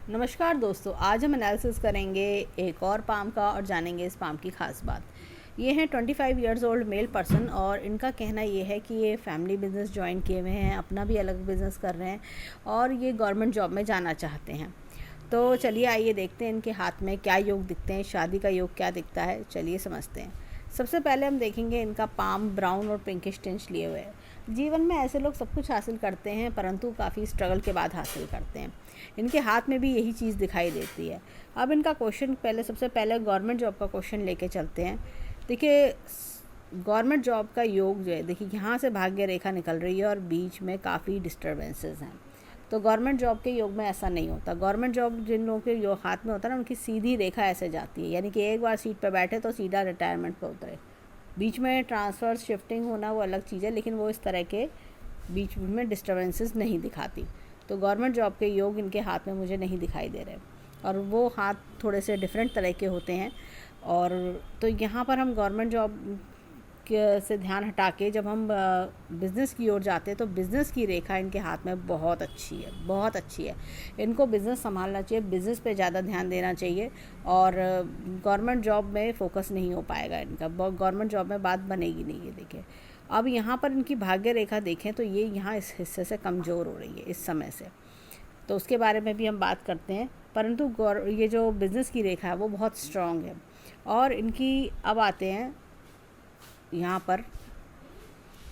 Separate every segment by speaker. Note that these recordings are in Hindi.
Speaker 1: नमस्कार दोस्तों, आज हम एनालिसिस करेंगे एक और पाम का और जानेंगे इस पाम की ख़ास बात। ये हैं 25 इयर्स ओल्ड मेल पर्सन और इनका कहना ये है कि ये फैमिली बिजनेस ज्वाइन किए हुए हैं, अपना भी अलग बिज़नेस कर रहे हैं और ये गवर्नमेंट जॉब में जाना चाहते हैं। तो चलिए आइए देखते हैं इनके हाथ में क्या योग दिखते हैं, शादी का योग क्या दिखता है, चलिए समझते हैं। सबसे पहले हम देखेंगे इनका पाम ब्राउन और पिंकिश टिंच लिए हुए है। जीवन में ऐसे लोग सब कुछ हासिल करते हैं परंतु काफ़ी स्ट्रगल के बाद हासिल करते हैं। इनके हाथ में भी यही चीज़ दिखाई देती है। अब इनका क्वेश्चन सबसे पहले गवर्नमेंट जॉब का क्वेश्चन लेके चलते हैं। देखिए, गवर्नमेंट जॉब का योग जो है, देखिए यहाँ से भाग्य रेखा निकल रही है और बीच में काफ़ी डिस्टर्बेंसेस हैं। तो गवर्नमेंट जॉब के योग में ऐसा नहीं होता। गवर्नमेंट जॉब जिन लोगों के योग हाथ में होता है ना, उनकी सीधी रेखा ऐसे जाती है, यानी कि एक बार सीट पर बैठे तो सीधा रिटायरमेंट पर उतरे। बीच में ट्रांसफ़र शिफ्टिंग होना वो अलग चीज़ है, लेकिन वो इस तरह के बीच में डिस्टर्बेंसेस नहीं दिखाती। तो गवर्नमेंट जॉब के योग इनके हाथ में मुझे नहीं दिखाई दे रहे और वो हाथ थोड़े से डिफरेंट तरह के होते हैं। और तो यहाँ पर हम गवर्नमेंट जॉब से ध्यान हटा के जब हम बिज़नेस की ओर जाते हैं तो बिज़नेस की रेखा इनके हाथ में बहुत अच्छी है, बहुत अच्छी है। इनको बिज़नेस संभालना चाहिए, बिज़नेस पे ज़्यादा ध्यान देना चाहिए और गवर्नमेंट जॉब में फोकस नहीं हो पाएगा इनका। गवर्नमेंट जॉब में बात बनेगी नहीं। ये देखिए, अब यहाँ पर इनकी भाग्य रेखा देखें तो ये यहाँ इस हिस्से से कमज़ोर हो रही है इस समय से, तो उसके बारे में भी हम बात करते हैं। परंतु ये जो बिज़नेस की रेखा है वो बहुत स्ट्रॉन्ग है। और इनकी अब आते हैं यहाँ पर,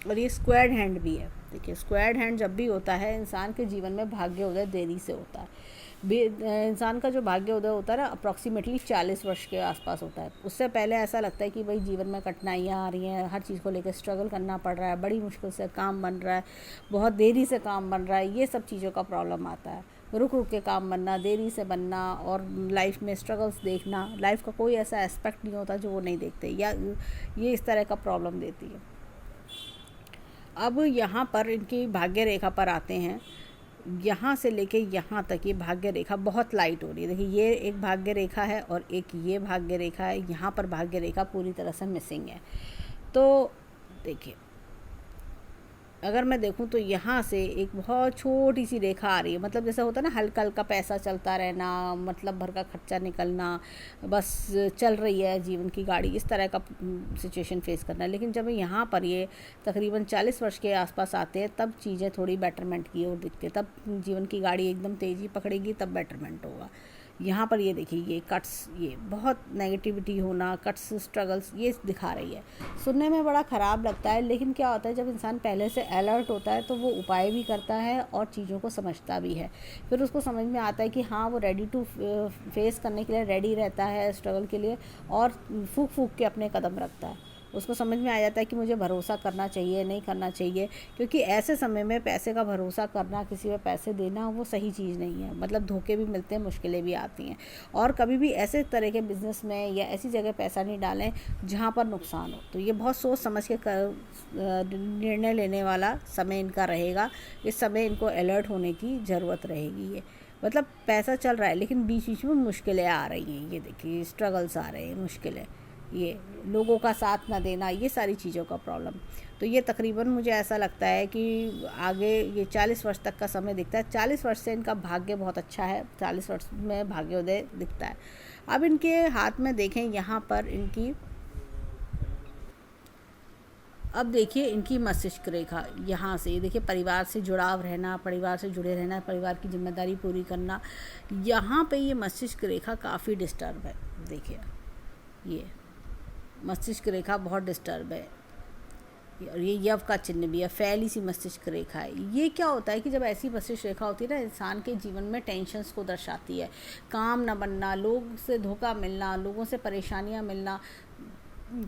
Speaker 1: और ये स्क्वायर्ड हैंड भी है। देखिए, स्क्वायर्ड हैंड जब भी होता है इंसान के जीवन में भाग्य उदय देरी से होता है। इंसान का जो भाग्य उदय होता है ना, अप्रॉक्सीमेटली 40 वर्ष के आसपास होता है। उससे पहले ऐसा लगता है कि भाई जीवन में कठिनाइयाँ आ रही हैं, हर चीज़ को लेकर स्ट्रगल करना पड़ रहा है, बड़ी मुश्किल से काम बन रहा है, बहुत देरी से काम बन रहा है, ये सब चीज़ों का प्रॉब्लम आता है। रुक रुक के काम बनना, देरी से बनना और लाइफ में स्ट्रगल्स देखना। लाइफ का कोई ऐसा एस्पेक्ट नहीं होता जो वो नहीं देखते, या ये इस तरह का प्रॉब्लम देती है। अब यहाँ पर इनकी भाग्य रेखा पर आते हैं। यहाँ से लेके यहाँ तक ये भाग्य रेखा बहुत लाइट हो रही है। देखिए, ये एक भाग्य रेखा है और एक ये भाग्य रेखा है। यहाँ पर भाग्य रेखा पूरी तरह से मिसिंग है। तो देखिए, अगर मैं देखूं तो यहाँ से एक बहुत छोटी सी रेखा आ रही है। मतलब जैसा होता है ना, हल्का हल्का पैसा चलता रहना, मतलब भर का खर्चा निकलना, बस चल रही है जीवन की गाड़ी, इस तरह का सिचुएशन फेस करना है। लेकिन जब यहाँ पर ये तकरीबन 40 वर्ष के आसपास आते हैं तब चीज़ें थोड़ी बेटरमेंट की ओर दिखती है, तब जीवन की गाड़ी एकदम तेज़ी पकड़ेगी, तब बेटरमेंट होगा। यहाँ पर ये देखिए, ये कट्स, ये बहुत नेगेटिविटी होना, कट्स, स्ट्रगल्स, ये दिखा रही है। सुनने में बड़ा ख़राब लगता है, लेकिन क्या होता है जब इंसान पहले से अलर्ट होता है तो वो उपाय भी करता है और चीज़ों को समझता भी है। फिर उसको समझ में आता है कि हाँ, वो रेडी टू फेस करने के लिए रेडी रहता है, स्ट्रगल के लिए, और फूक फूक के अपने कदम रखता है। उसको समझ में आ जाता है कि मुझे भरोसा करना चाहिए, नहीं करना चाहिए, क्योंकि ऐसे समय में पैसे का भरोसा करना, किसी पे पैसे देना, वो सही चीज़ नहीं है। मतलब धोखे भी मिलते हैं, मुश्किलें भी आती हैं। और कभी भी ऐसे तरह के बिज़नेस में या ऐसी जगह पैसा नहीं डालें जहाँ पर नुकसान हो। तो ये बहुत सोच समझ के निर्णय लेने वाला समय इनका रहेगा। इस समय इनको अलर्ट होने की ज़रूरत रहेगी। ये मतलब पैसा चल रहा है लेकिन बीच बीच में मुश्किलें आ रही हैं। ये देखिए, स्ट्रगल्स आ रहे हैं, मुश्किलें, ये लोगों का साथ ना देना, ये सारी चीज़ों का प्रॉब्लम। तो ये तकरीबन मुझे ऐसा लगता है कि आगे ये 40 वर्ष तक का समय दिखता है। 40 वर्ष से इनका भाग्य बहुत अच्छा है, 40 वर्ष में भाग्योदय दिखता है। अब इनके हाथ में देखें, यहाँ पर इनकी, अब देखिए इनकी मस्तिष्क रेखा यहाँ से, देखिए परिवार से जुड़ाव रहना, परिवार से जुड़े रहना, परिवार की जिम्मेदारी पूरी करना, यहाँ पे ये मस्तिष्क रेखा काफ़ी डिस्टर्ब है। देखिए, ये मस्तिष्क रेखा बहुत डिस्टर्ब है और ये यव का चिन्ह भी है, फैली सी मस्तिष्क रेखा है। ये क्या होता है कि जब ऐसी मस्तिष्क रेखा होती है ना, इंसान के जीवन में टेंशन्स को दर्शाती है। काम ना बनना, लोग से धोखा मिलना, लोगों से परेशानियां मिलना,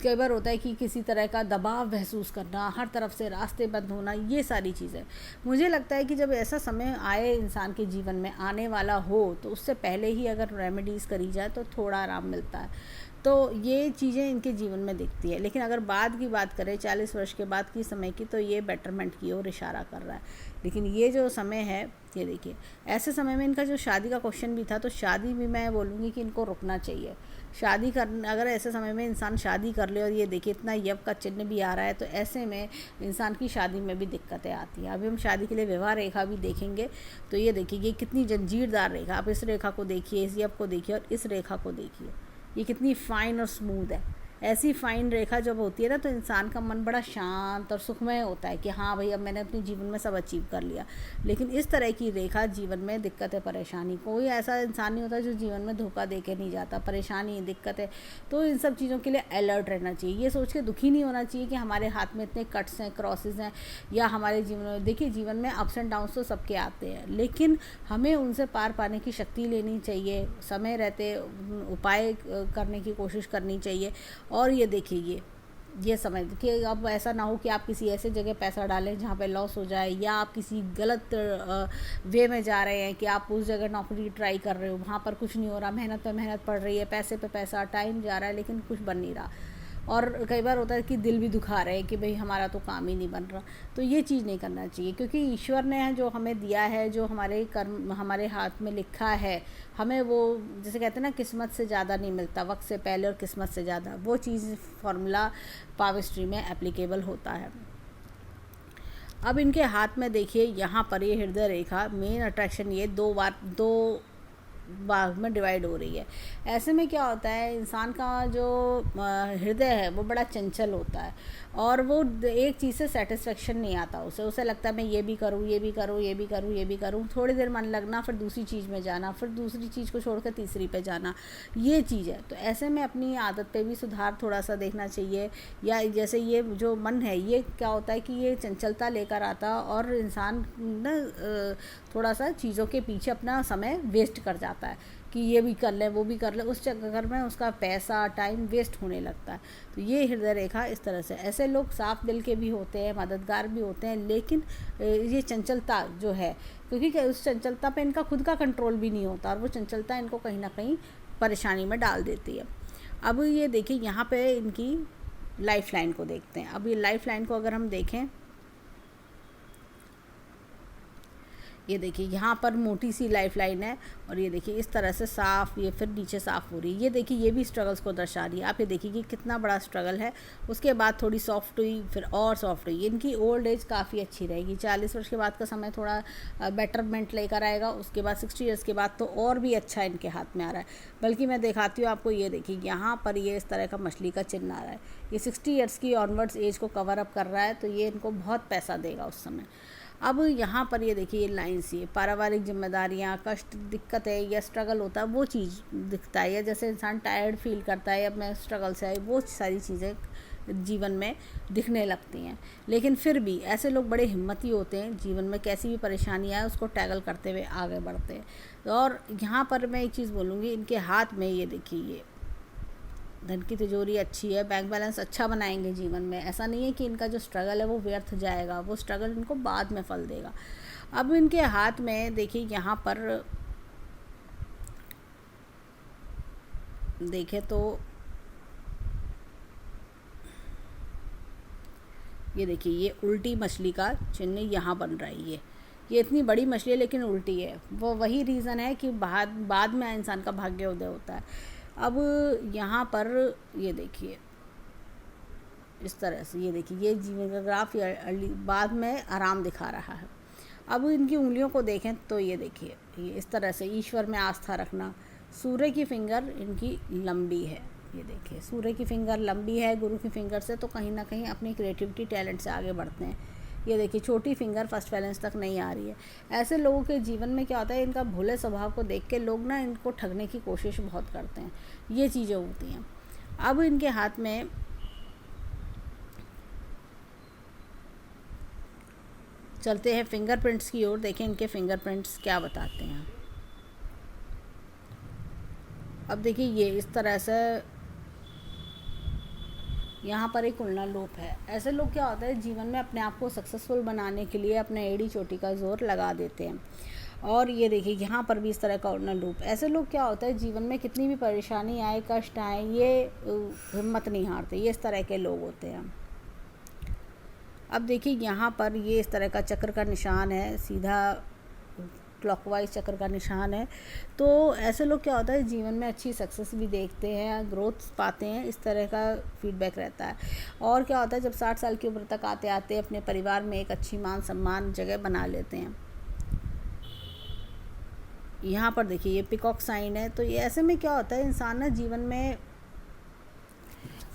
Speaker 1: कई बार होता है कि किसी तरह का दबाव महसूस करना, हर तरफ से रास्ते बंद होना, ये सारी चीज़ें। मुझे लगता है कि जब ऐसा समय आए इंसान के जीवन में, आने वाला हो, तो उससे पहले ही अगर रेमेडीज़ करी जाए तो थोड़ा आराम मिलता है। तो ये चीज़ें इनके जीवन में दिखती है। लेकिन अगर बाद की बात करें 40 वर्ष के बाद की समय की, तो ये बेटरमेंट की ओर इशारा कर रहा है। लेकिन ये जो समय है ये देखिए, ऐसे समय में इनका जो शादी का क्वेश्चन भी था, तो शादी भी मैं बोलूँगी कि इनको रुकना चाहिए। शादी कर अगर ऐसे समय में इंसान शादी कर ले, और ये देखिए इतना यव का चिन्ह भी आ रहा है, तो ऐसे में इंसान की शादी में भी दिक्कतें आती हैं। अभी हम शादी के लिए विवाह रेखा भी देखेंगे, तो ये देखिए ये कितनी जंजीरदार रेखा, आप इस रेखा को देखिए, इस यव को देखिए और इस रेखा को देखिए, ये कितनी फाइन और स्मूथ है। ऐसी फाइन रेखा जब होती है ना, तो इंसान का मन बड़ा शांत और सुखमय होता है कि हाँ भाई, अब मैंने अपने जीवन में सब अचीव कर लिया। लेकिन इस तरह की रेखा जीवन में दिक्कत है, परेशानी, कोई ऐसा इंसान नहीं होता जो जीवन में धोखा दे के नहीं जाता, परेशानी दिक्कत है। तो इन सब चीज़ों के लिए अलर्ट रहना चाहिए, ये सोच के दुखी नहीं होना चाहिए कि हमारे हाथ में इतने कट्स हैं, क्रॉसेस हैं, या हमारे जीवन में, देखिए जीवन में अप्स एंड डाउन्स तो सबके आते हैं, लेकिन हमें उनसे पार पाने की शक्ति लेनी चाहिए, समय रहते उपाय करने की कोशिश करनी चाहिए। और ये देखिए ये समझ कि अब ऐसा ना हो कि आप किसी ऐसे जगह पैसा डालें जहाँ पे लॉस हो जाए, या आप किसी गलत वे में जा रहे हैं कि आप उस जगह नौकरी ट्राई कर रहे हो, वहाँ पर कुछ नहीं हो रहा, मेहनत पे मेहनत पड़ रही है, पैसे पे पैसा, टाइम जा रहा है, लेकिन कुछ बन नहीं रहा। और कई बार होता है कि दिल भी दुखा रहे हैं कि भाई हमारा तो काम ही नहीं बन रहा। तो ये चीज़ नहीं करना चाहिए, क्योंकि ईश्वर ने जो हमें दिया है, जो हमारे कर्म हमारे हाथ में लिखा है, हमें वो, जैसे कहते हैं ना, किस्मत से ज़्यादा नहीं मिलता, वक्त से पहले और किस्मत से ज़्यादा, वो चीज़ फार्मूला पावस्ट्री में एप्लीकेबल होता है। अब इनके हाथ में देखिए, यहाँ पर ये हृदय रेखा, मेन अट्रैक्शन ये दो भाग में डिवाइड हो रही है। ऐसे में क्या होता है, इंसान का जो हृदय है वो बड़ा चंचल होता है, और वो एक चीज़ से सेटिस्फेक्शन नहीं आता उसे लगता है मैं ये भी करूँ, ये भी करूँ, ये भी करूँ, ये भी करूँ, थोड़ी देर मन लगना, फिर दूसरी चीज़ में जाना, फिर दूसरी चीज़ को छोड़कर तीसरी पे जाना, ये चीज़ है। तो ऐसे में अपनी आदत पे भी सुधार थोड़ा सा देखना चाहिए। या जैसे ये जो मन है, ये क्या होता है कि ये चंचलता लेकर आता, और इंसान ना थोड़ा सा चीज़ों के पीछे अपना समय वेस्ट कर जाता है कि ये भी कर ले, वो भी कर ले, उस चक्कर में उसका पैसा, टाइम वेस्ट होने लगता है। तो ये हृदय रेखा इस तरह से, ऐसे लोग साफ दिल के भी होते हैं, मददगार भी होते हैं, लेकिन ये चंचलता जो है, क्योंकि उस चंचलता पे इनका खुद का कंट्रोल भी नहीं होता, और वो चंचलता इनको कहीं ना कहीं परेशानी में डाल देती है। अब ये देखिए, यहाँ पे इनकी लाइफ लाइन को देखते हैं। अब ये लाइफ लाइन को अगर हम देखें, ये देखिए यहाँ पर मोटी सी लाइफ लाइन है, और ये देखिए इस तरह से साफ, ये फिर नीचे साफ हो रही है। ये देखिए ये भी स्ट्रगल्स को दर्शा रही है। आप ये देखिए कि कितना बड़ा स्ट्रगल है, उसके बाद थोड़ी सॉफ्ट हुई, फिर और सॉफ्ट हुई। इनकी ओल्ड एज काफ़ी अच्छी रहेगी। 40 वर्ष के बाद का समय थोड़ा बेटरमेंट लेकर आएगा, उसके बाद 60 ईयर्स के बाद तो और भी अच्छा इनके हाथ में आ रहा है। बल्कि मैं दिखाती हूँ आपको, ये देखिए यहाँ पर ये इस तरह का मछली का चिन्ह आ रहा है। ये 60 ईयर्स की ऑनवर्ड्स एज को कवर अप कर रहा है, तो ये इनको बहुत पैसा देगा उस समय। अब यहाँ पर ये देखिए, ये लाइन्स, ये पारिवारिक जिम्मेदारियाँ, कष्ट, दिक्कतें या स्ट्रगल होता है, वो चीज़ दिखता है। या जैसे इंसान टायर्ड फील करता है, अब मैं स्ट्रगल से आई, वो सारी चीज़ें जीवन में दिखने लगती हैं। लेकिन फिर भी ऐसे लोग बड़े हिम्मती होते हैं, जीवन में कैसी भी परेशानी आए उसको टैकल करते हुए आगे बढ़ते हैं। और यहाँ पर मैं एक चीज़ बोलूँगी, इनके हाथ में ये देखिए, ये धन की तिजोरी अच्छी है, बैंक बैलेंस अच्छा बनाएंगे जीवन में। ऐसा नहीं है कि इनका जो स्ट्रगल है वो व्यर्थ जाएगा, वो स्ट्रगल इनको बाद में फल देगा। अब इनके हाथ में देखिए, यहाँ पर देखें तो ये देखिए, ये उल्टी मछली का चिन्ह यहाँ बन रहा है। ये इतनी बड़ी मछली है लेकिन उल्टी है। वो वही रीज़न है कि बाद में इंसान का भाग्योदय होता है। अब यहाँ पर ये देखिए इस तरह से, ये देखिए ये जीवन का ग्राफ बाद में आराम दिखा रहा है। अब इनकी उंगलियों को देखें तो ये देखिए, ये इस तरह से ईश्वर में आस्था रखना। सूर्य की फिंगर इनकी लंबी है, ये देखिए सूर्य की फिंगर लंबी है गुरु की फिंगर से, तो कहीं ना कहीं अपनी क्रिएटिविटी, टैलेंट से आगे बढ़ते हैं। ये देखिए छोटी फिंगर फर्स्ट बैलेंस तक नहीं आ रही है। ऐसे लोगों के जीवन में क्या होता है, इनका भोले स्वभाव को देख के लोग ना इनको ठगने की कोशिश बहुत करते हैं, ये चीज़ें होती हैं। अब इनके हाथ में चलते हैं फिंगरप्रिंट्स की ओर, देखें इनके फिंगरप्रिंट्स क्या बताते हैं। अब देखिए ये इस तरह से यहाँ पर एक उल्ना लूप है। ऐसे लोग क्या होता है, जीवन में अपने आप को सक्सेसफुल बनाने के लिए अपने एड़ी चोटी का जोर लगा देते हैं। और ये देखिए यहाँ पर भी इस तरह का उल्ना लूप। ऐसे लोग क्या होता है, जीवन में कितनी भी परेशानी आए, कष्ट आए, ये हिम्मत नहीं हारते, ये इस तरह के लोग होते हैं। अब देखिए यहाँ पर ये इस तरह का चक्र का निशान है, सीधा क्लॉकवाइज चक्र का निशान है। तो ऐसे लोग क्या होता है जीवन में अच्छी सक्सेस भी देखते हैं, ग्रोथ पाते हैं, इस तरह का फीडबैक रहता है। और क्या होता है जब 60 साल की उम्र तक आते आते अपने परिवार में एक अच्छी मान सम्मान जगह बना लेते हैं। यहाँ पर देखिए ये पिकॉक साइन है। तो ये ऐसे में क्या होता है इंसान ना जीवन में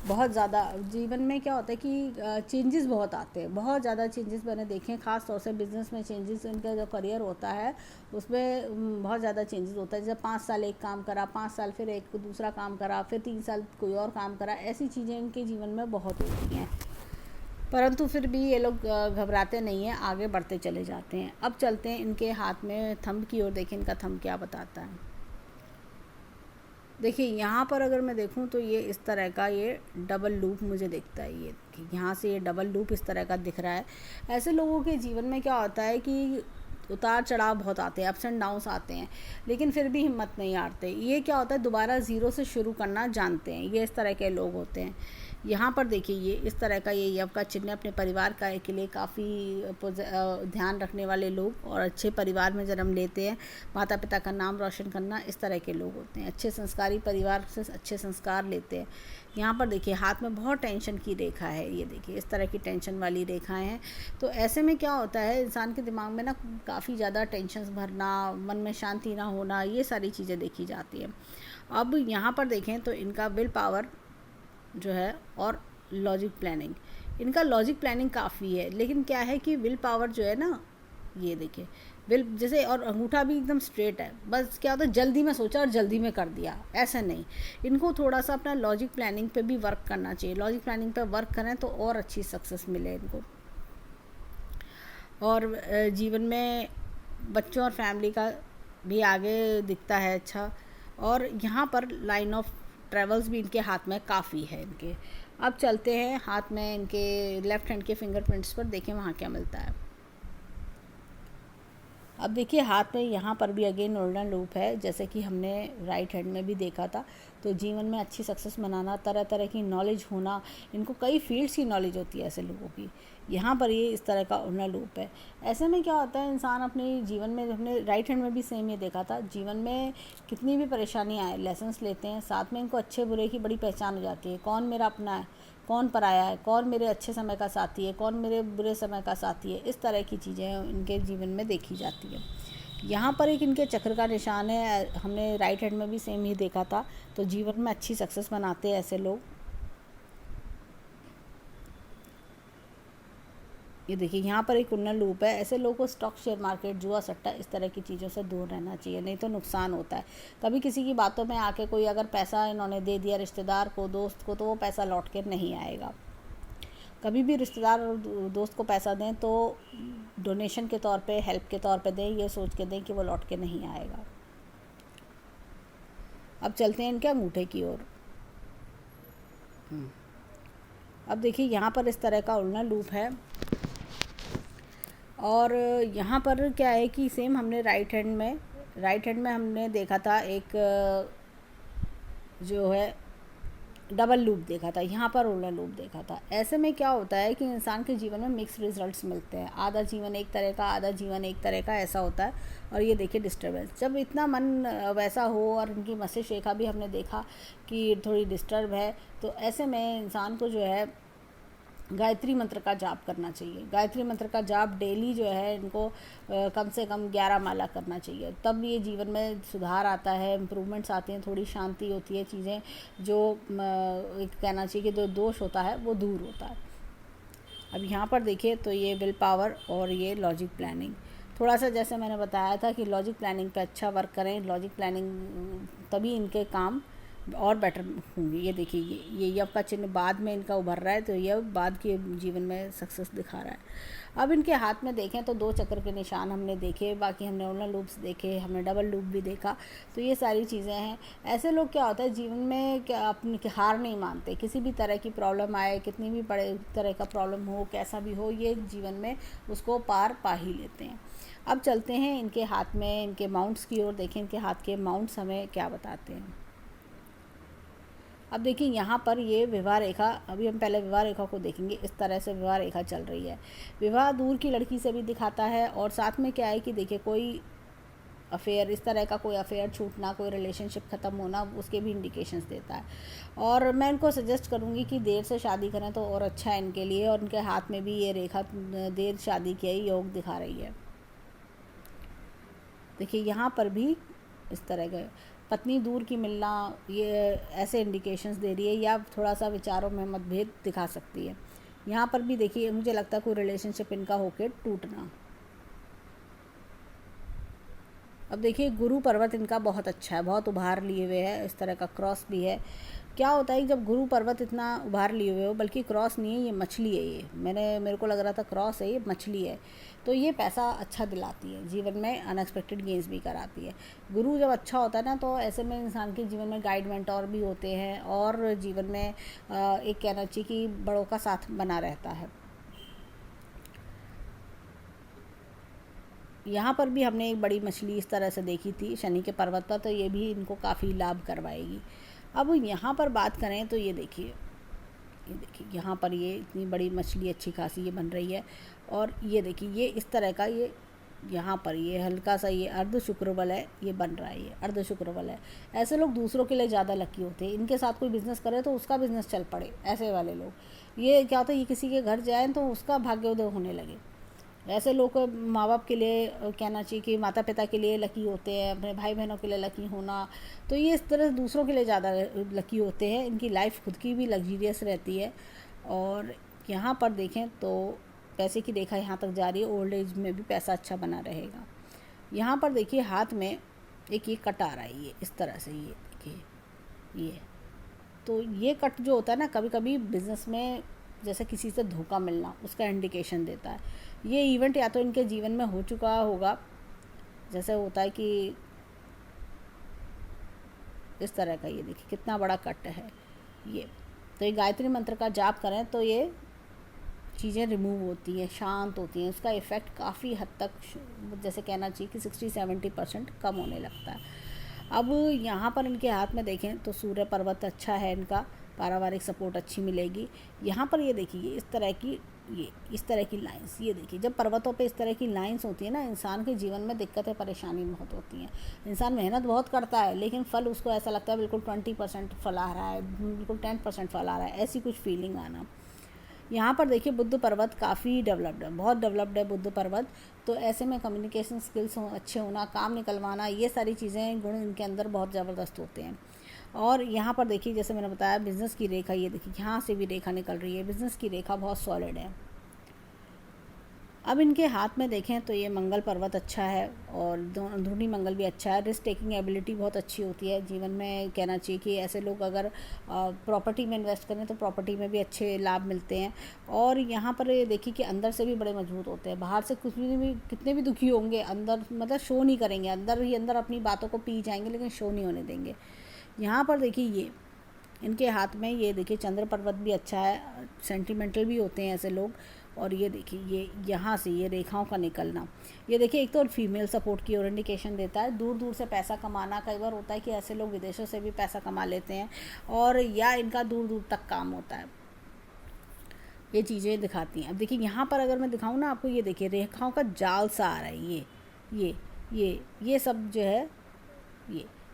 Speaker 1: बहुत ज़्यादा, जीवन में क्या होता है कि चेंजेस बहुत आते हैं, बहुत ज़्यादा चेंजेस मैंने देखे हैं, ख़ास तौर से बिज़नेस में चेंजेस, इनका जो करियर होता है उसमें बहुत ज़्यादा चेंजेस होता है। जैसे 5 साल एक काम करा, 5 साल फिर एक दूसरा काम करा, फिर 3 साल कोई और काम करा, ऐसी चीज़ें इनके जीवन में बहुत होती हैं। परंतु फिर भी ये लोग घबराते नहीं हैं, आगे बढ़ते चले जाते हैं। अब चलते हैं इनके हाथ में थंब की ओर, देखें इनका थंब क्या बताता है। देखिए यहाँ पर अगर मैं देखूँ तो ये इस तरह का ये डबल लूप मुझे दिखता है। ये देखिए यहाँ से ये डबल लूप इस तरह का दिख रहा है। ऐसे लोगों के जीवन में क्या होता है कि उतार चढ़ाव बहुत आते हैं, अप्स एंड डाउन्स आते हैं, लेकिन फिर भी हिम्मत नहीं हारते। ये क्या होता है दोबारा ज़ीरो से शुरू करना जानते हैं, ये इस तरह के लोग होते हैं। यहाँ पर देखिए ये इस तरह का ये यव का चिन्ह अपने परिवार का के लिए काफ़ी ध्यान रखने वाले लोग और अच्छे परिवार में जन्म लेते हैं, माता पिता का नाम रोशन करना, इस तरह के लोग होते हैं। अच्छे संस्कारी परिवार से अच्छे संस्कार लेते हैं। यहाँ पर देखिए हाथ में बहुत टेंशन की रेखा है, ये देखिए इस तरह की टेंशन वाली रेखाएं हैं। तो ऐसे में क्या होता है इंसान के दिमाग में ना काफ़ी ज़्यादा टेंशन भरना, मन में शांति ना होना, ये सारी चीज़ें देखी जाती हैं। अब यहाँ पर देखें तो इनका विल पावर जो है और लॉजिक प्लानिंग, इनका लॉजिक प्लानिंग काफ़ी है, लेकिन क्या है कि विल पावर जो है ना, ये देखिए विल जैसे, और अंगूठा भी एकदम स्ट्रेट है, बस क्या होता है जल्दी में सोचा और जल्दी में कर दिया, ऐसा नहीं। इनको थोड़ा सा अपना लॉजिक प्लानिंग पे भी वर्क करना चाहिए। लॉजिक प्लानिंग पे वर्क करें तो और अच्छी सक्सेस मिले इनको। और जीवन में बच्चों और फैमिली का भी आगे दिखता है अच्छा। और यहाँ पर लाइन ऑफ ट्रेवल्स भी इनके हाथ में काफ़ी है इनके। अब चलते हैं हाथ में इनके लेफ़्ट हैंड के फिंगरप्रिंट्स पर, देखें वहाँ क्या मिलता है। अब देखिए हाथ में यहाँ पर भी अगेन गोल्डन लूप है, जैसे कि हमने राइट हैंड में भी देखा था। तो जीवन में अच्छी सक्सेस मनाना, तरह तरह की नॉलेज होना, इनको कई फील्ड्स की नॉलेज होती है ऐसे लोगों की। यहाँ पर ये इस तरह का गोल्डन लूप है। ऐसे में क्या होता है इंसान अपने जीवन में, हमने राइट हैंड में भी सेम ये देखा था, जीवन में कितनी भी परेशानियाँ आए लेसन्स लेते हैं, साथ में इनको अच्छे बुरे की बड़ी पहचान हो जाती है। कौन मेरा अपना है, कौन पराया है, कौन मेरे अच्छे समय का साथी है, कौन मेरे बुरे समय का साथी है, इस तरह की चीज़ें इनके जीवन में देखी जाती है। यहाँ पर एक इनके चक्र का निशान है, हमने राइट हैंड में भी सेम ही देखा था। तो जीवन में अच्छी सक्सेस बनाते हैं ऐसे लोग। ये देखिए यहाँ पर एक कुंडल लूप है। ऐसे लोगों को स्टॉक, शेयर मार्केट, जुआ सट्टा, इस तरह की चीज़ों से दूर रहना चाहिए, नहीं तो नुकसान होता है। कभी किसी की बातों में आके कोई अगर पैसा इन्होंने दे दिया रिश्तेदार को, दोस्त को, तो वो पैसा लौट के नहीं आएगा। कभी भी रिश्तेदार और दोस्त को पैसा दें तो डोनेशन के तौर पे, हेल्प के तौर पे दें, ये सोच के दें कि वो लौट के नहीं आएगा। अब चलते हैं इनके अंगूठे की ओर। अब देखिए यहाँ पर इस तरह का उल्टा लूप है। और यहाँ पर क्या है कि सेम हमने राइट हैंड में हमने देखा था एक जो है डबल लूप देखा था, यहाँ पर उल्टा लूप देखा था। ऐसे में क्या होता है कि इंसान के जीवन में मिक्स रिजल्ट्स मिलते हैं, आधा जीवन एक तरह का, आधा जीवन एक तरह का, ऐसा होता है। और ये देखिए डिस्टर्बेंस, जब इतना मन वैसा हो और इनकी मस्तिष्क रेखा भी हमने देखा कि थोड़ी डिस्टर्ब है, तो ऐसे में इंसान को जो है गायत्री मंत्र का जाप करना चाहिए। गायत्री मंत्र का जाप डेली जो है इनको कम से कम 11 माला करना चाहिए, तब ये जीवन में सुधार आता है, इम्प्रूवमेंट्स आते हैं, थोड़ी शांति होती है, चीज़ें जो कहना चाहिए कि जो दोष होता है वो दूर होता है। अब यहाँ पर देखिए तो ये विल पावर और ये लॉजिक प्लानिंग, थोड़ा सा जैसे मैंने बताया था कि लॉजिक प्लानिंग पे अच्छा वर्क करें, लॉजिक प्लानिंग तभी इनके काम और बेटर होंगे। ये देखिए ये यव का चिन्ह बाद में इनका उभर रहा है, तो यह बाद के जीवन में सक्सेस दिखा रहा है। अब इनके हाथ में देखें तो 2 चक्र के निशान हमने देखे, बाकी हमने उल्टा लूप्स देखे, हमने डबल लूप भी देखा। तो ये सारी चीज़ें हैं। ऐसे लोग क्या होता है जीवन में क्या अपनी हार नहीं मानते, किसी भी तरह की प्रॉब्लम आए, कितनी भी बड़े तरह का प्रॉब्लम हो, कैसा भी हो, ये जीवन में उसको पार पा ही लेते हैं। अब चलते हैं इनके हाथ में इनके माउंट्स की ओर, देखें इनके हाथ के माउंट्स हमें क्या बताते हैं। अब देखिए यहाँ पर ये विवाह रेखा, अभी हम पहले विवाह रेखा को देखेंगे। इस तरह से विवाह रेखा चल रही है। विवाह दूर की लड़की से भी दिखाता है, और साथ में क्या है कि देखिए कोई अफेयर, इस तरह का कोई अफेयर छूटना, कोई रिलेशनशिप ख़त्म होना, उसके भी इंडिकेशंस देता है। और मैं इनको सजेस्ट करूँगी कि देर से शादी करें तो और अच्छा है इनके लिए। और इनके हाथ में भी ये रेखा देर शादी के ही योग दिखा रही है। देखिए यहाँ पर भी इस तरह का पत्नी दूर की मिलना, ये ऐसे इंडिकेशंस दे रही है, या थोड़ा सा विचारों में मतभेद दिखा सकती है। यहाँ पर भी देखिए मुझे लगता है कोई रिलेशनशिप इनका होके टूटना। अब देखिए गुरु पर्वत इनका बहुत अच्छा है, बहुत उभार लिए हुए है, इस तरह का क्रॉस भी है। क्या होता है कि जब गुरु पर्वत इतना उभार लिए हुए हो, बल्कि क्रॉस नहीं है, ये मछली है, ये मेरे को लग रहा था क्रॉस है, ये मछली है। तो ये पैसा अच्छा दिलाती है, जीवन में अनएक्सपेक्टेड गेंस भी कराती है। गुरु जब अच्छा होता है ना, तो ऐसे में इंसान के जीवन में गाइड मेंटोर भी होते हैं, और जीवन में एक कहना चाहिए कि बड़ों का साथ बना रहता है। यहाँ पर भी हमने एक बड़ी मछली इस तरह से देखी थी शनि के पर्वत पर, तो ये भी इनको काफ़ी लाभ करवाएगी। अब यहाँ पर बात करें तो ये देखिए यहाँ पर ये इतनी बड़ी मछली अच्छी खासी ये बन रही है। और ये देखिए ये इस तरह का, ये यहाँ पर ये हल्का सा ये अर्ध शुक्र बल है, ये बन रहा है, ये अर्ध शुक्र बल है। ऐसे लोग दूसरों के लिए ज़्यादा लकी होते हैं, इनके साथ कोई बिज़नेस करे तो उसका बिज़नेस चल पड़े, ऐसे वाले लोग। ये क्या होता है, ये किसी के घर जाएँ तो उसका भाग्योदय होने लगे। ऐसे लोग माँ बाप के लिए कहना चाहिए कि माता पिता के लिए लकी होते हैं, अपने भाई बहनों के लिए लकी होना। तो ये इस तरह दूसरों के लिए ज़्यादा लकी होते हैं, इनकी लाइफ खुद की भी लग्जरियस रहती है। और यहाँ पर देखें तो पैसे की रेखा यहाँ तक जा रही है, ओल्ड एज में भी पैसा अच्छा बना रहेगा। यहाँ पर देखिए हाथ में एक ये कट आ रहा है, ये इस तरह से, ये देखिए ये। तो ये कट जो होता है ना, कभी कभी बिज़नेस में जैसे किसी से धोखा मिलना, उसका इंडिकेशन देता है। ये इवेंट या तो इनके जीवन में हो चुका होगा, जैसे होता है कि इस तरह का, ये देखिए कितना बड़ा कट है ये। तो ये गायत्री मंत्र का जाप करें तो ये चीज़ें रिमूव होती हैं, शांत होती हैं, उसका इफ़ेक्ट काफ़ी हद तक जैसे कहना चाहिए कि 60-70% कम होने लगता है। अब यहाँ पर इनके हाथ में देखें तो सूर्य पर्वत अच्छा है, इनका पारिवारिक सपोर्ट अच्छी मिलेगी। यहाँ पर ये देखिए इस तरह की लाइंस, ये देखिए जब पर्वतों पे इस तरह की लाइंस होती है ना, इंसान के जीवन में दिक्कतें परेशानी बहुत होती हैं। इंसान मेहनत बहुत करता है, लेकिन फल उसको ऐसा लगता है बिल्कुल 20% फल आ रहा है, बिल्कुल 10% फल आ रहा है, ऐसी कुछ फीलिंग आना। यहाँ पर देखिए बुद्ध पर्वत काफ़ी डेवलप्ड है, बहुत डेवलप्ड है बुद्ध पर्वत। तो ऐसे में कम्युनिकेशन स्किल्स अच्छे होना, काम निकलवाना, ये सारी चीज़ें गुण इनके अंदर बहुत ज़बरदस्त होते हैं। और यहाँ पर देखिए जैसे मैंने बताया बिज़नेस की रेखा, ये देखिए यहाँ से भी रेखा निकल रही है, बिज़नेस की रेखा बहुत सॉलिड है। अब इनके हाथ में देखें तो ये मंगल पर्वत अच्छा है, और अंदरूनी मंगल भी अच्छा है। रिस्क टेकिंग एबिलिटी बहुत अच्छी होती है जीवन में, कहना चाहिए कि ऐसे लोग अगर प्रॉपर्टी में इन्वेस्ट करें तो प्रॉपर्टी में भी अच्छे लाभ मिलते हैं। और यहाँ पर ये देखिए कि अंदर से भी बड़े मजबूत होते हैं, बाहर से कुछ भी कितने भी दुखी होंगे, अंदर मतलब शो नहीं करेंगे, अंदर ही अंदर अपनी बातों को पी जाएंगे, लेकिन शो नहीं होने देंगे। यहाँ पर देखिए ये इनके हाथ में, ये देखिए चंद्र पर्वत भी अच्छा है, सेंटिमेंटल भी होते हैं ऐसे लोग। और ये देखिए ये यहाँ से ये रेखाओं का निकलना, ये देखिए एक तो फीमेल सपोर्ट की और इंडिकेशन देता है। दूर दूर से पैसा कमाना, कई बार होता है कि ऐसे लोग विदेशों से भी पैसा कमा लेते हैं, और या इनका दूर दूर तक काम होता है, ये चीज़ें दिखाती हैं। अब देखिए यहाँ पर अगर मैं दिखाऊँ ना आपको, ये देखिए रेखाओं का जाल सा आ रहा है, ये सब जो है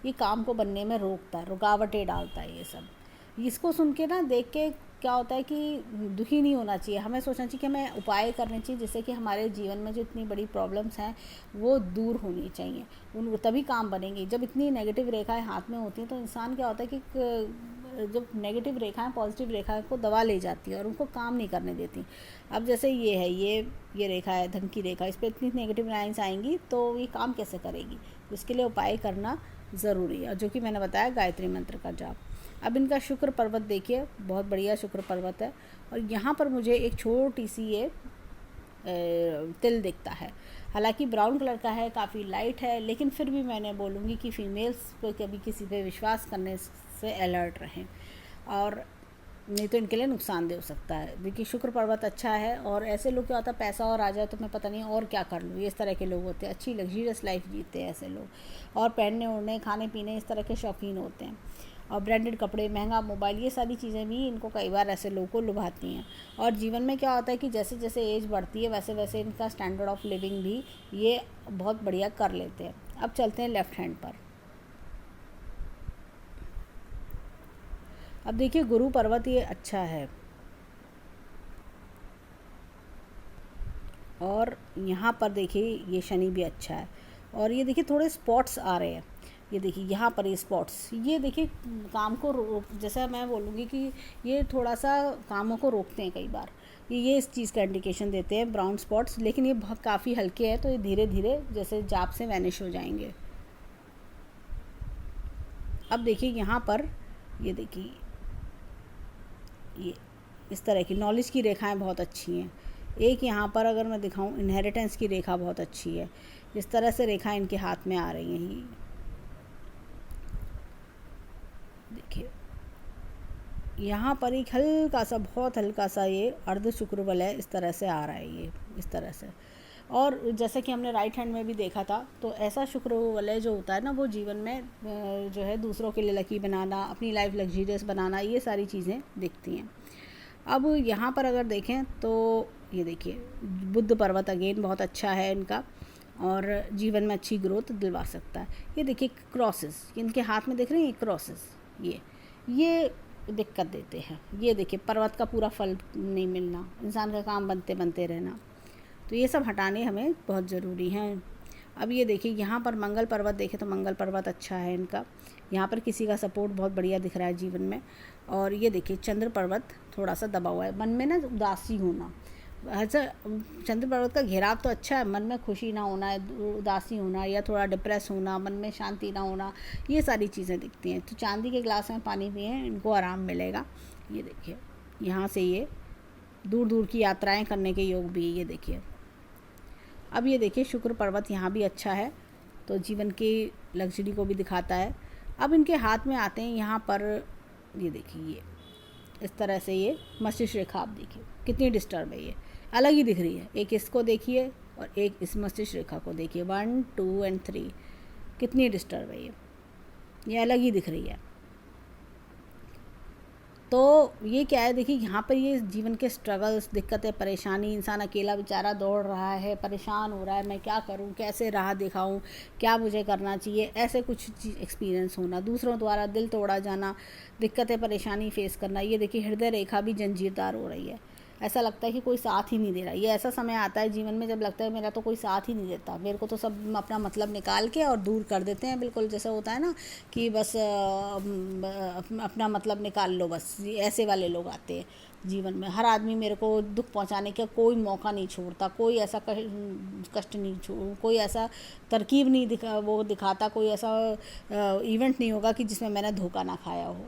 Speaker 1: ये काम को बनने में रोकता है, रुकावटें डालता है ये सब। इसको सुन के ना, देख के क्या होता है कि दुखी नहीं होना चाहिए, हमें सोचना चाहिए कि हमें उपाय करने चाहिए जिससे कि हमारे जीवन में जो इतनी बड़ी प्रॉब्लम्स हैं वो दूर होनी चाहिए, उन तभी काम बनेंगे। जब इतनी नेगेटिव रेखाएं हाथ में होती हैं तो इंसान क्या होता है कि जब नेगेटिव रेखाएं पॉजिटिव रेखाएं को दबा ले जाती है और उनको काम नहीं करने देती। अब जैसे ये है, ये रेखा है धन की रेखा, इस पर इतनी नेगेटिव लाइन्स आएंगी तो ये काम कैसे करेगी। तो इसके लिए उपाय करना ज़रूरी है, जो कि मैंने बताया गायत्री मंत्र का जाप। अब इनका शुक्र पर्वत देखिए, बहुत बढ़िया शुक्र पर्वत है। और यहाँ पर मुझे एक छोटी सी ये तिल दिखता है, हालांकि ब्राउन कलर का है, काफ़ी लाइट है, लेकिन फिर भी मैंने बोलूँगी कि फीमेल्स को कभी किसी पे विश्वास करने से अलर्ट रहें, और नहीं तो इनके लिए नुकसानदेह हो सकता है। देखिए शुक्र पर्वत अच्छा है, और ऐसे लोग क्या होता है पैसा और आ जाए तो मैं पता नहीं और क्या कर लूँ, इस तरह के लोग होते हैं। अच्छी लग्जरियस लाइफ जीते हैं ऐसे लोग, और पहनने ओढ़ने खाने पीने इस तरह के शौकीन होते हैं। और ब्रांडेड कपड़े, महंगा मोबाइल, ये सारी चीज़ें भी इनको कई बार ऐसे लोगों को लुभाती हैं। और जीवन में क्या होता है कि जैसे जैसे एज बढ़ती है वैसे वैसे इनका स्टैंडर्ड ऑफ लिविंग भी ये बहुत बढ़िया कर लेते हैं। अब चलते हैं लेफ़्ट हैंड पर। अब देखिए गुरु पर्वत ये अच्छा है, और यहाँ पर देखिए ये शनि भी अच्छा है, और ये देखिए थोड़े स्पॉट्स आ रहे हैं, ये देखिए यहाँ पर ये स्पॉट्स, ये देखिए काम को जैसा मैं बोलूँगी कि ये थोड़ा सा कामों को रोकते हैं कई बार, ये इस चीज़ का इंडिकेशन देते हैं ब्राउन स्पॉट्स, लेकिन ये बहुत काफ़ी हल्के हैं, तो ये धीरे धीरे जैसे जाप से वैनिश हो जाएंगे। अब देखिए यहाँ पर ये देखिए ये इस तरह की नॉलेज की रेखाएं बहुत अच्छी हैं। एक यहाँ पर अगर मैं दिखाऊं इनहेरिटेंस की रेखा बहुत अच्छी है, इस तरह से रेखाएं इनके हाथ में आ रही हैं। ये देखिए यहाँ पर एक हल्का सा, बहुत हल्का सा ये अर्ध शुक्र बल है, इस तरह से आ रहा है ये, इस तरह से। और जैसे कि हमने राइट हैंड में भी देखा था, तो ऐसा शुक्र वलय जो होता है ना, वो जीवन में जो है दूसरों के लिए लकी बनाना, अपनी लाइफ लग्जरियस बनाना, ये सारी चीज़ें दिखती हैं। अब यहाँ पर अगर देखें तो ये देखिए बुद्ध पर्वत अगेन बहुत अच्छा है इनका, और जीवन में अच्छी ग्रोथ दिलवा सकता है। ये देखिए क्रॉसेस, इनके हाथ में दिख रहे हैं ये क्रॉसेस, ये दिक्कत देते हैं। ये देखिए पर्वत का पूरा फल नहीं मिलना, इंसान का काम बनते बनते रहना, तो ये सब हटाने हमें बहुत ज़रूरी हैं। अब ये देखिए यहाँ पर मंगल पर्वत देखें तो मंगल पर्वत अच्छा है इनका, यहाँ पर किसी का सपोर्ट बहुत बढ़िया दिख रहा है जीवन में। और ये देखिए चंद्र पर्वत थोड़ा सा दबा हुआ है, मन में ना उदासी होना, अच्छा चंद्र पर्वत का घेराव तो अच्छा है, मन में खुशी ना होना है, उदासी होना या थोड़ा डिप्रेस होना, मन में शांति ना होना, ये सारी चीज़ें दिखती हैं। तो चांदी के गिलास में पानी पिएं, इनको आराम मिलेगा। ये देखिए यहाँ से ये दूर दूर की यात्राएं करने के योग भी, ये देखिए। अब ये देखिए शुक्र पर्वत यहाँ भी अच्छा है, तो जीवन की लग्जरी को भी दिखाता है। अब इनके हाथ में आते हैं यहाँ पर, ये देखिए ये इस तरह से ये मस्तिष्क रेखा, आप देखिए कितनी डिस्टर्ब है, ये अलग ही दिख रही है। एक इसको देखिए और एक इस मस्तिष्क रेखा को देखिए, 1 2 और 3 कितनी डिस्टर्ब है, ये अलग ही दिख रही है। तो ये क्या है, देखिए यहाँ पर ये जीवन के स्ट्रगल्स, दिक्कतें, परेशानी, इंसान अकेला बेचारा दौड़ रहा है, परेशान हो रहा है, मैं क्या करूँ, कैसे राह दिखाऊँ, क्या मुझे करना चाहिए, ऐसे कुछ एक्सपीरियंस होना, दूसरों द्वारा दिल तोड़ा जाना, दिक्कतें परेशानी फेस करना। ये देखिए हृदय रेखा भी जंजीरदार हो रही है, ऐसा लगता है कि कोई साथ ही नहीं दे रहा। ये ऐसा समय आता है जीवन में जब लगता है मेरा तो कोई साथ ही नहीं देता, मेरे को तो सब अपना मतलब निकाल के और दूर कर देते हैं, बिल्कुल जैसे होता है ना कि बस अपना मतलब निकाल लो, बस ऐसे वाले लोग आते हैं जीवन में। हर आदमी मेरे को दुख पहुंचाने का कोई मौका नहीं छोड़ता, कोई ऐसा कष्ट नहीं कोई ऐसा तरकीब नहीं दिखाता, कोई ऐसा इवेंट नहीं होगा कि जिसमें मैंने धोखा ना खाया हो।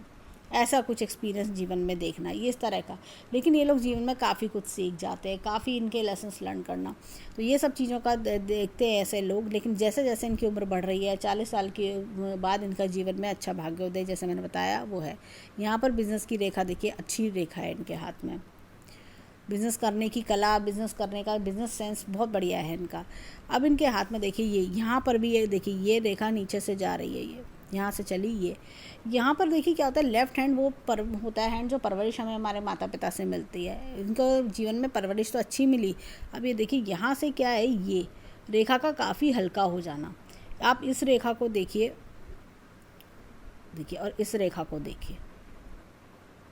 Speaker 1: ऐसा कुछ एक्सपीरियंस जीवन में देखना, ये इस तरह का। लेकिन ये लोग जीवन में काफ़ी कुछ सीख जाते हैं, काफ़ी इनके लेसन्स लर्न करना, तो ये सब चीज़ों का देखते हैं ऐसे लोग। लेकिन जैसे जैसे इनकी उम्र बढ़ रही है, 40 साल के बाद इनका जीवन में अच्छा भाग्योदय, जैसे मैंने बताया, वो है। यहाँ पर बिज़नेस की रेखा देखिए, अच्छी रेखा है इनके हाथ में, बिज़नेस करने की कला, बिज़नेस करने का बिज़नेस सेंस बहुत बढ़िया है इनका। अब इनके हाथ में देखिए ये यहाँ पर भी ये देखिए ये रेखा नीचे से जा रही है, ये यहाँ से चली, ये यहाँ पर देखिए क्या होता है, लेफ़्ट हैंड वो होता है हैंड जो परवरिश हमें हमारे माता पिता से मिलती है, इनको जीवन में परवरिश तो अच्छी मिली। अब ये देखिए यहाँ से क्या है, ये रेखा का काफ़ी हल्का हो जाना। आप इस रेखा को देखिए और इस रेखा को देखिए,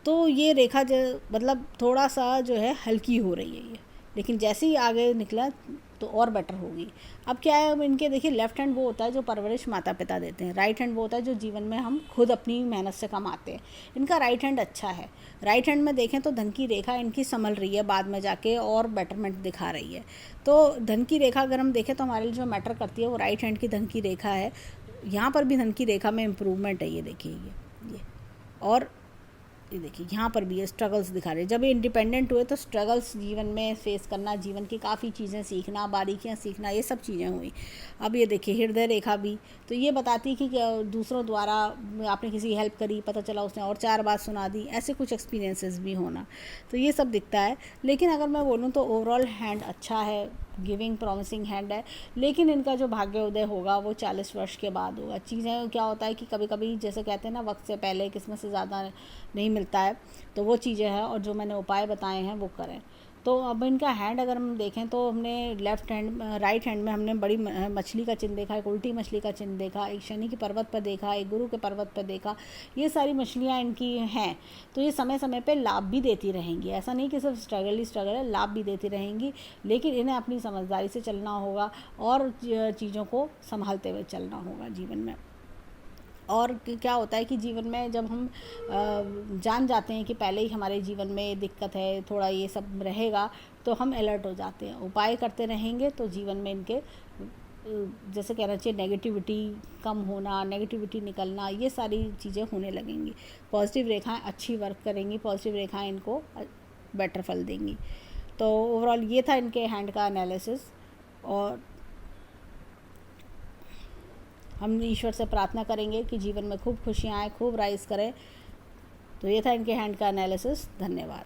Speaker 1: तो ये रेखा जो मतलब थोड़ा सा जो है हल्की हो रही है ये, लेकिन जैसे ही आगे निकला तो और बेटर होगी। अब क्या है, इनके देखिए लेफ़्ट हैंड वो होता है जो परवरिश माता पिता देते हैं, राइट हैंड वो होता है जो जीवन में हम खुद अपनी मेहनत से कमाते हैं। इनका राइट हैंड अच्छा है, राइट हैंड में देखें तो धन की रेखा इनकी संभल रही है, बाद में जाके और बेटरमेंट दिखा रही है। तो धन की रेखा अगर हम देखें तो हमारे लिए जो मैटर करती है वो राइट हैंड की धन की रेखा है। यहाँ पर भी धन की रेखा में इम्प्रूवमेंट है, ये देखिए ये और ये देखिए यहाँ पर भी ये स्ट्रगल्स दिखा रहे हैं। जब ये इंडिपेंडेंट हुए तो स्ट्रगल्स जीवन में फेस करना, जीवन की काफ़ी चीज़ें सीखना, बारीकियाँ सीखना, ये सब चीज़ें हुई। अब ये देखिए हृदय रेखा भी, तो ये बताती है कि दूसरों द्वारा आपने किसी की हेल्प करी, पता चला उसने और 4 बात सुना दी, ऐसे कुछ एक्सपीरियंसेस भी होना, तो ये सब दिखता है। लेकिन अगर मैं बोलूँ तो ओवरऑल हैंड अच्छा है, गिविंग प्रॉमिसिंग हैंड है। लेकिन इनका जो भाग्योदय होगा वो 40 वर्ष के बाद होगा। चीज़ें क्या होता है कि कभी कभी जैसे कहते हैं ना, वक्त से पहले किस्मत से ज़्यादा नहीं मिलता है, तो वो चीज़ें हैं। और जो मैंने उपाय बताए हैं वो करें। तो अब इनका हैंड अगर हम देखें तो हमने राइट हैंड में हमने बड़ी मछली का चिन्ह देखा, एक उल्टी मछली का चिन्ह देखा, एक शनि के पर्वत पर देखा, एक गुरु के पर्वत पर देखा। ये सारी मछलियाँ इनकी हैं। तो ये समय समय पे लाभ भी देती रहेंगी, ऐसा नहीं कि सिर्फ स्ट्रगल ही स्ट्रगल है, लाभ भी देती रहेंगी, लेकिन इन्हें अपनी समझदारी से चलना होगा और चीज़ों को संभालते हुए चलना होगा जीवन में। और क्या होता है कि जीवन में जब हम जान जाते हैं कि पहले ही हमारे जीवन में दिक्कत है, थोड़ा ये सब रहेगा, तो हम अलर्ट हो जाते हैं। उपाय करते रहेंगे तो जीवन में इनके जैसे कहना चाहिए नेगेटिविटी कम होना, नेगेटिविटी निकलना, ये सारी चीज़ें होने लगेंगी। पॉजिटिव रेखाएं अच्छी वर्क करेंगी, पॉजिटिव रेखाएं इनको बेटर फल देंगी। तो ओवरऑल ये था इनके हैंड का एनालिसिस, और हम ईश्वर से प्रार्थना करेंगे कि जीवन में खूब खुशियाँ आए, खूब राइज करें। तो ये था इनके हैंड का एनालिसिस। धन्यवाद।